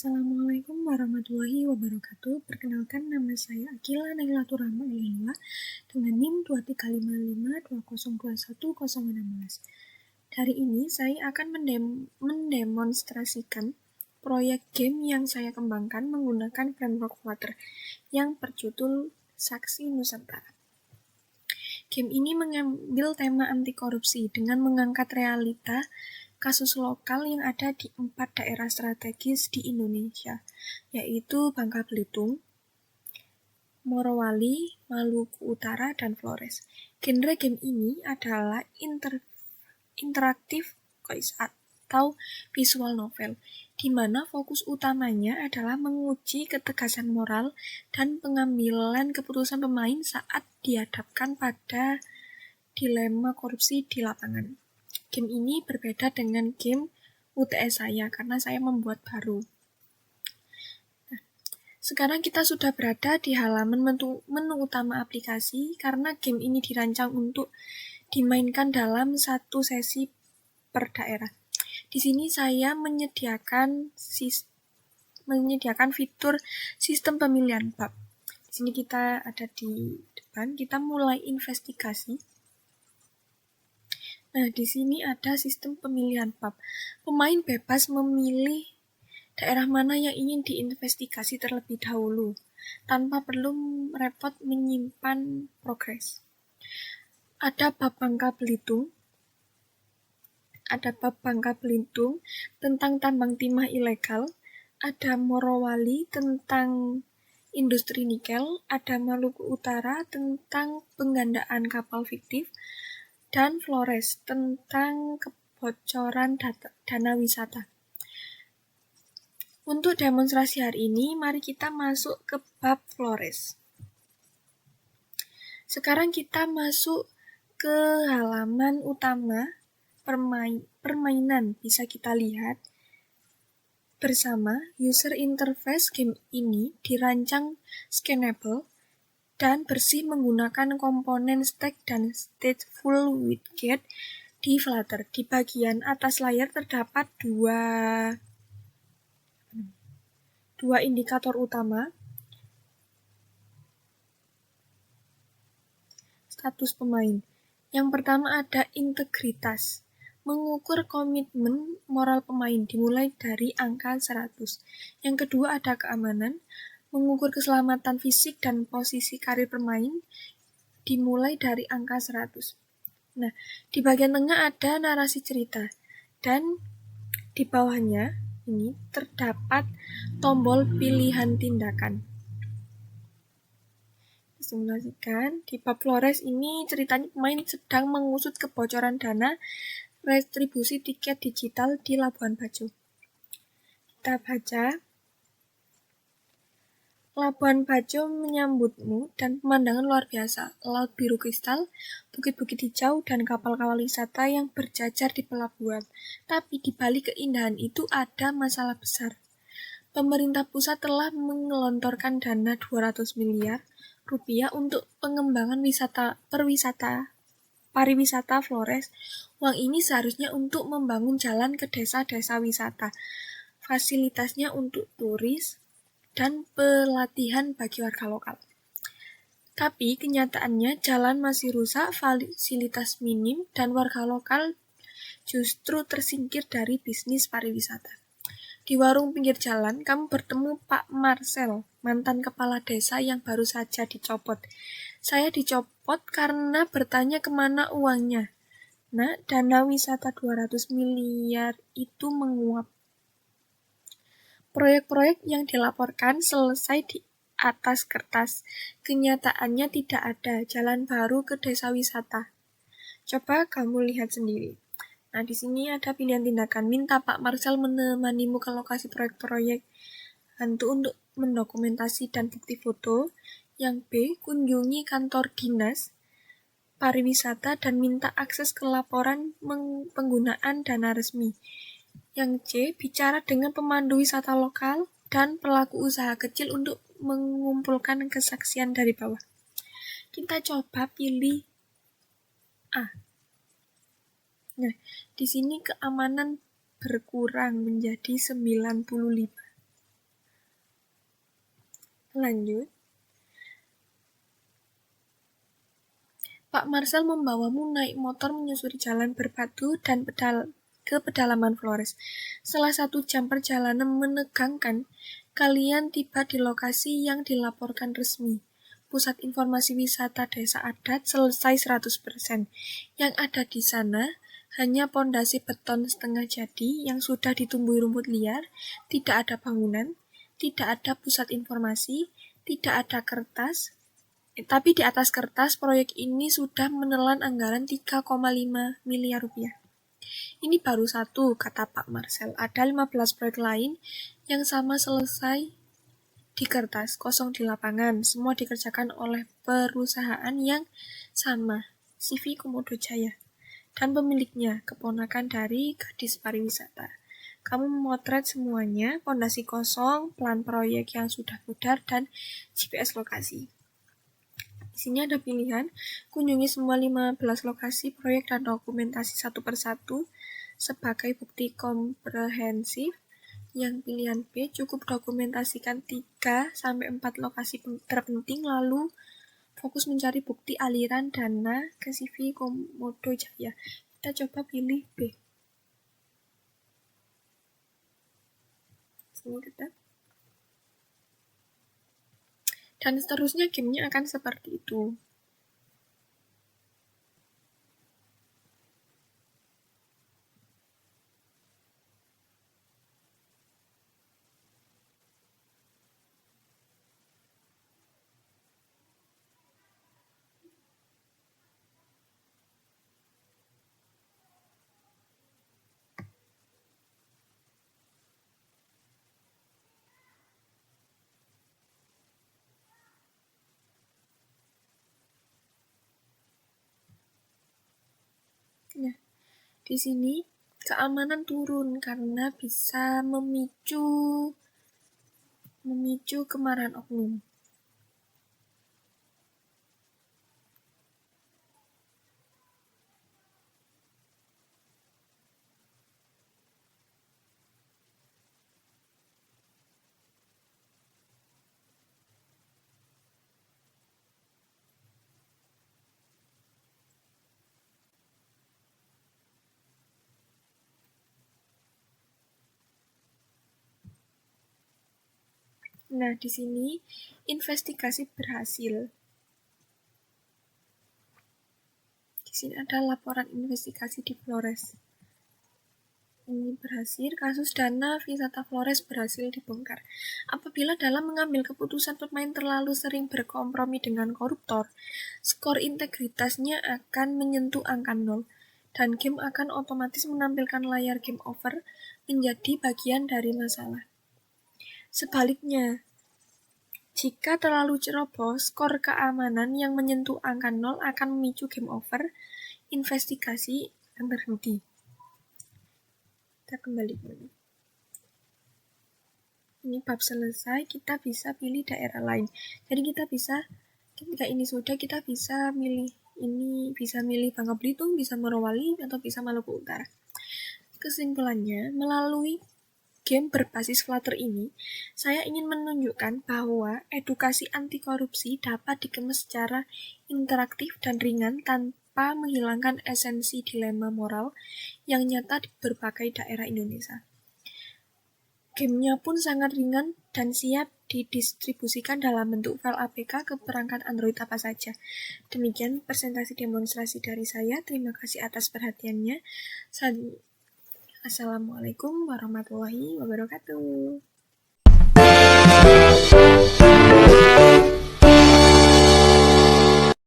Assalamualaikum warahmatullahi wabarakatuh. Perkenalkan, nama saya Akila Nailatur Rahma Elila dengan NIM 235520210116. Hari ini saya akan mendemonstrasikan proyek game yang saya kembangkan menggunakan framework Flutter yang berjudul Saksi Nusantara. Game ini mengambil tema anti korupsi dengan mengangkat realita kasus lokal yang ada di 4 daerah strategis di Indonesia, yaitu Bangka Belitung, Morowali, Maluku Utara, dan Flores. Genre game ini adalah interaktif atau visual novel, di mana fokus utamanya adalah menguji ketegasan moral dan pengambilan keputusan pemain saat dihadapkan pada dilema korupsi di lapangan. Game ini berbeda dengan game UTS saya karena saya membuat baru. Sekarang kita sudah berada di halaman menu utama aplikasi karena game ini dirancang untuk dimainkan dalam satu sesi per daerah. Di sini saya menyediakan fitur sistem pemilihan bab. Di sini kita ada di depan, kita mulai investigasi. Nah, di sini ada sistem pemilihan bab. Pemain bebas memilih daerah mana yang ingin diinvestigasi terlebih dahulu, tanpa perlu repot menyimpan progres. Ada bab Bangka Belitung tentang tambang timah ilegal, ada Morowali tentang industri nikel, ada Maluku Utara tentang penggandaan kapal fiktif, dan Flores tentang kebocoran dana wisata. Untuk demonstrasi hari ini, mari kita masuk ke bab Flores. Sekarang kita masuk ke halaman utama permainan. Bisa kita lihat bersama, user interface game ini dirancang scannable dan bersih menggunakan komponen stack dan stateful widget di Flutter. Di bagian atas layar terdapat dua indikator utama, status pemain. Yang pertama ada integritas, mengukur komitmen moral pemain dimulai dari angka 100. Yang kedua ada keamanan, mengukur keselamatan fisik dan posisi karir pemain dimulai dari angka 100. Nah, di bagian tengah ada narasi cerita, dan di bawahnya ini terdapat tombol pilihan tindakan. Disimulasikan, di bab Flores ini ceritanya pemain sedang mengusut kebocoran dana retribusi tiket digital di Labuan Bajo. Kita baca, Labuan Bajo menyambutmu dan pemandangan luar biasa, laut biru kristal, bukit-bukit hijau, dan kapal-kapal wisata yang berjajar di pelabuhan. Tapi di balik keindahan itu ada masalah besar. Pemerintah pusat telah mengelontorkan dana 200 miliar rupiah untuk pengembangan pariwisata Flores. Uang ini seharusnya untuk membangun jalan ke desa-desa wisata, fasilitasnya untuk turis, dan pelatihan bagi warga lokal. Tapi kenyataannya jalan masih rusak, fasilitas minim, dan warga lokal justru tersingkir dari bisnis pariwisata. Di warung pinggir jalan, kamu bertemu Pak Marcel, mantan kepala desa yang baru saja dicopot. Saya dicopot karena bertanya kemana uangnya. Nah, dana wisata 200 miliar itu menguap. Proyek-proyek yang dilaporkan selesai di atas kertas. Kenyataannya tidak ada jalan baru ke desa wisata. Coba kamu lihat sendiri. Nah, di sini ada pilihan tindakan. Minta Pak Marcel menemanimu ke lokasi proyek-proyek. Bantu untuk mendokumentasi dan bukti foto. Yang B, kunjungi kantor dinas pariwisata dan minta akses ke laporan penggunaan dana resmi. Yang C, bicara dengan pemandu wisata lokal dan pelaku usaha kecil untuk mengumpulkan kesaksian dari bawah. Kita coba pilih A. Nah, di sini keamanan berkurang menjadi 95. Lanjut. Pak Marcel membawamu naik motor menyusuri jalan berbatu dan ke pedalaman Flores. Setelah 1 jam perjalanan menegangkan, kalian tiba di lokasi yang dilaporkan resmi. Pusat informasi wisata desa adat selesai 100%. Yang ada di sana hanya pondasi beton setengah jadi yang sudah ditumbuhi rumput liar, tidak ada bangunan, tidak ada pusat informasi, tidak ada kertas. Tapi di atas kertas, proyek ini sudah menelan anggaran 3,5 miliar rupiah. Ini baru satu, kata Pak Marcel. Ada 15 proyek lain yang sama selesai di kertas, kosong di lapangan. Semua dikerjakan oleh perusahaan yang sama, CV Komodo Jaya. Dan pemiliknya, keponakan dari gadis pariwisata. Kamu memotret semuanya, pondasi kosong, plan proyek yang sudah pudar, dan GPS lokasi. Di sini ada pilihan, kunjungi semua 15 lokasi proyek dan dokumentasi satu persatu sebagai bukti komprehensif. Yang pilihan B, cukup dokumentasikan 3-4 lokasi terpenting, lalu fokus mencari bukti aliran dana ke CV Komodo Jaya. Kita coba pilih B. Sini tetap. Dan seterusnya gamenya akan seperti itu. Nah, di sini keamanan turun karena bisa memicu kemarahan oknum. Nah, di sini investigasi berhasil. Di sini ada laporan investigasi di Flores. Ini berhasil, kasus dana wisata Flores berhasil dibongkar. Apabila dalam mengambil keputusan pemain terlalu sering berkompromi dengan koruptor, skor integritasnya akan menyentuh angka 0, dan game akan otomatis menampilkan layar game over menjadi bagian dari masalah. Sebaliknya, jika terlalu ceroboh, skor keamanan yang menyentuh angka 0 akan memicu game over, investigasi akan berhenti. Kita kembali dulu. Ini bab selesai, kita bisa pilih daerah lain. Jadi kita bisa, ketika ini sudah, kita bisa milih ini, bisa milih Bangka Belitung, bisa Morowali, atau bisa Maluku Utara. Kesimpulannya, melalui game berbasis Flutter ini, saya ingin menunjukkan bahwa edukasi anti korupsi dapat dikemas secara interaktif dan ringan tanpa menghilangkan esensi dilema moral yang nyata di berbagai daerah Indonesia. Gamenya pun sangat ringan dan siap didistribusikan dalam bentuk file APK ke perangkat Android apa saja. Demikian presentasi demonstrasi dari saya. Terima kasih atas perhatiannya. Assalamualaikum warahmatullahi wabarakatuh.